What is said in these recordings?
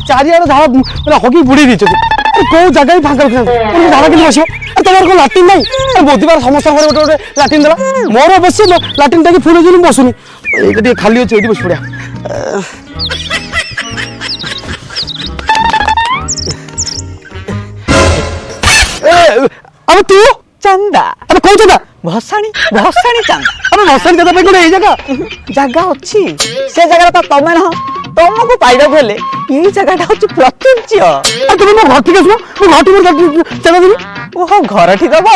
चारिआडे झाड़ा मतलब हकी बुड़ी देछथि को जगह भी फांका रखना झाड़ा के बसियो तमर को लाटिन नहीं बोधीबार समस्त घर गोटे गोटे लाटिन देला मोर अवश्य लाटिन टाकी फुल जो बसुनी ये खाली अच्छे ये बस पड़ा अब तू चंदा अब कौन चंदा भसाणी भसाणी चंदा अब भसानी कथा गोटे ये जगह जगह अच्छी से जगह तो तमें न तुमको पाइबा बेले ये जगह हूँ प्रत्युज्य तुम मो घर ठीक आसो मो घर ठीक चला देवी ओहो घर ठीक हम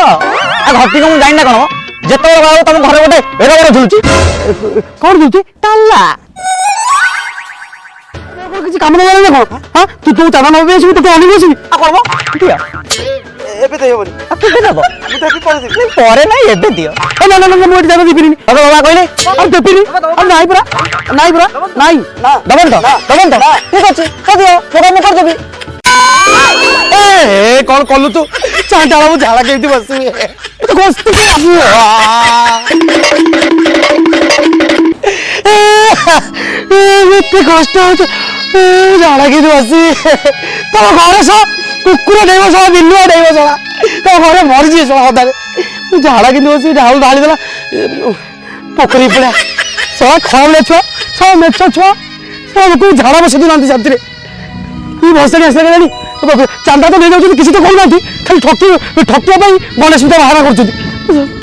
घर ठीक मुझे जाना कौन जिते तुम घर गोटे एड़ा बड़ा झुलुची कौन झुलुची ताला किसी काम ना कौन हाँ तू तू चाना नबे आसबि तो अनेक आसबि कौन दिया एबे तो हेबनी केबे देब मु देबी पर परे नहीं एबे दियो ना ना ना मु जाना दिबिनी अब बाबा कहले अब देबिनी अब नाही पुरा नाही दबन तो ठीक अच्छे तो दियो मोटा मुकर देबी ए कौन कलु तू चांटा मु झाड़ा केती बसबी तो गोस्त के एते कष्ट हो झाड़ा केती बसबी तो घर सो कुकुर डेव सो बिल्लुआ डेव सो तो घर मरजी सो हदारे झाड़ा केती बसबी ढाल ढाली देला पोखरी पड़ा सब खरले छुआ सब मेछ छुआ सब को झाड़ा बसती नांती साथी ये भसड़ी आसला केलानी चांदा तो नहीं जाऊँ किसी तो कहना खाली ठकिया गणेश बाहर कर